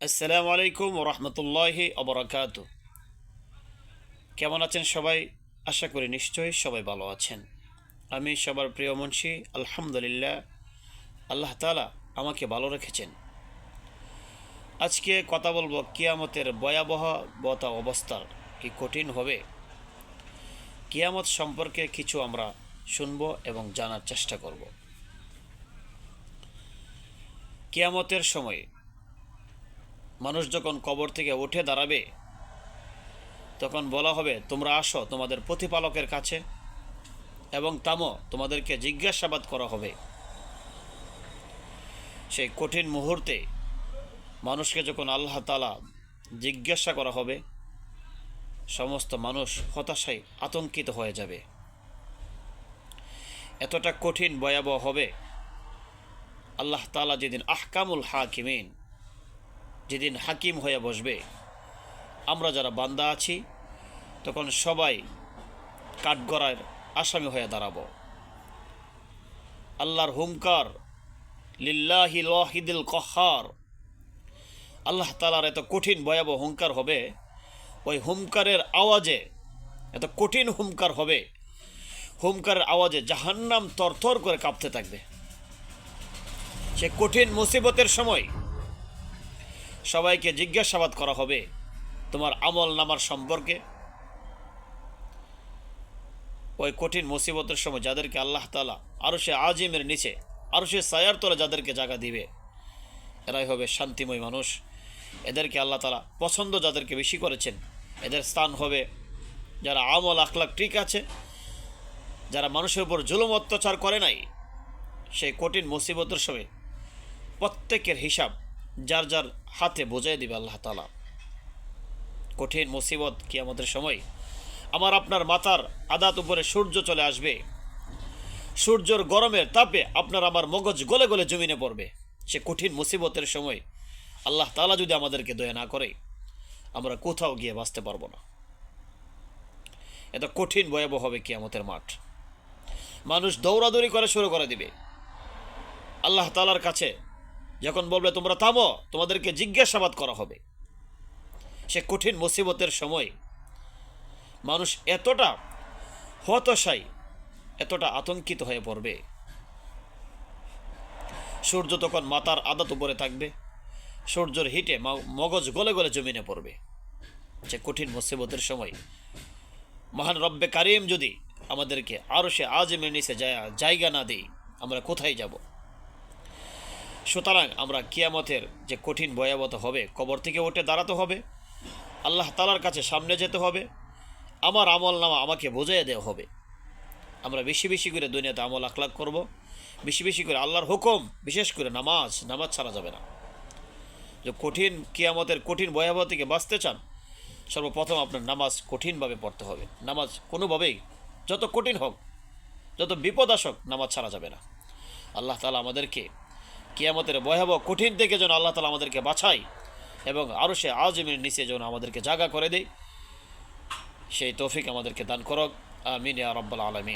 আসসালামু আলাইকুম রহমতুল্লাহি অবরাকাত। কেমন আছেন সবাই? আশা করি নিশ্চয়ই সবাই ভালো আছেন। আমি সবার প্রিয় মুন্সি, আলহামদুলিল্লাহ, আল্লাহ তাআলা আমাকে ভালো রেখেছেন। আজকে কথা বলবো কিয়ামতের ভয়াবহতা অবস্থা কি কঠিন হবে। কিয়ামত সম্পর্কে কিছু আমরা শুনব এবং জানার চেষ্টা করব। কিয়ামতের সময় মানুষ যখন কবর থেকে উঠে দাঁড়াবে, তখন বলা হবে, তোমরা আসো তোমাদের প্রতিপালকের কাছে এবং তামো, তোমাদেরকে জিজ্ঞাসাবাদ করা হবে। সেই কঠিন মুহূর্তে মানুষকে যখন আল্লাহ তাআলা জিজ্ঞাসা করা হবে, সমস্ত মানুষ হতাশায় আতঙ্কিত হয়ে যাবে। এতটা কঠিন ভয়াবহ হবে। আল্লাহ তাআলা যেদিন আহকামুল হাকিমিন, যেদিন হাকিম হয়ে বসবে, আমরা যারা বান্দা আছি তখন সবাই কাঠগড়ায় আসামি হয়ে দাঁড়াবো। আল্লাহর হুঙ্কার, লিল্লাহিল ওয়াহিদিল কাহ্হার, আল্লাহ তাআলার এত কঠিন ভয়াবহ হুঙ্কার হবে। ওই হুঙ্কারের আওয়াজে, এত কঠিন হুঙ্কার হবে, হুঙ্কারের আওয়াজে জাহান্নাম তরতর করে কাঁপতে থাকবে। সে কঠিন মুসিবতের সময় সবাইকে জিজ্ঞাসাবাদ করা হবে তোমার আমল নামার সম্পর্কে। ওই কঠিন মুসিবতের সময় যাদেরকে আল্লাহ তাআলা আরশে আজিমের নিচে, আরশে ছায়ার তলে যাদেরকে জায়গা দিবে, এরাই হবে শান্তিময় মানুষ। এদেরকে আল্লাহ তাআলা পছন্দ যাদেরকে বেশি করেছেন, এদের স্থান হবে যারা আমল আখলাক ঠিক আছে, যারা মানুষের উপর জুলুম অত্যাচার করে নাই। সেই কঠিন মুসিবতের সময় প্রত্যেকের হিসাব যার যার হাতে বোঝাই দিবে আল্লাহ তাআলা। কঠিন মুসিবত কিয়ামতের সময় আমার আপনার মাথার আদাত উপরে সূর্য চলে আসবে। সূর্যের গরমের তাপে আপনার আমার মগজ গলে গলে জমিনে পড়বে। সে কঠিন মুসিবতের সময় আল্লাহ তাআলা যদি আমাদেরকে দয়া না করে, আমরা কোথাও গিয়ে বাঁচতে পারবো না। এত কঠিন ভয়াবহ হবে কিয়ামতের মাঠ। মানুষ দৌড়াদৌড়ি করে শুরু করে দিবে আল্লাহ তাআলার কাছে। যখন বলবে তোমরা থামো, তোমাদেরকে জিজ্ঞাসাবাদ করা হবে। সে কঠিন মুসিবতের সময় মানুষ এতটা হতাশায়, এতটা আতঙ্কিত হয়ে পড়বে। সূর্য তখন মাথার আদাত উপরে থাকবে, সূর্যের হিটে মগজ গলে গলে জমিনে পড়বে। সে কঠিন মুসিবতের সময় মহান রব্বে কারিম যদি আমাদেরকে আরশে আজিমের নিচে জায়গা না দেই, আমরা কোথায় যাব? সুতরাং আমরা কিয়ামতের যে কঠিন ভয়াবহতা হবে, কবর থেকে উঠে দাঁড়াতে হবে, আল্লাহ তাআলার কাছে সামনে যেতে হবে, আমার আমল নামা আমাকে বুঝিয়ে দেওয়া হবে। আমরা বেশি বেশি করে দুনিয়াতে আমল আখলাক করব, বেশি বেশি করে আল্লাহর হুকুম, বিশেষ করে নামাজ ছাড়া যাবে না। যে কঠিন কিয়ামতের কঠিন ভয়াবহ থেকে বাঁচতে চান, সর্বপ্রথম আপনার নামাজ কঠিনভাবে পড়তে হবে। নামাজ কোনোভাবেই, যত কঠিন হোক, যত বিপদ আসুক, নামাজ ছাড়া যাবে না। আল্লাহ তাআলা আমাদেরকে কিয়ামতের ভয়াবহ কঠিন থেকে যেন আল্লাহ তাআলা আমাদেরকে বাঁচায় এবং আরশে আজিমের নিচে যেন আমাদেরকে জায়গা করে দেয়, সেই তৌফিক আমাদেরকে দান করুক। আমিন ইয়া রাব্বাল আলামিন।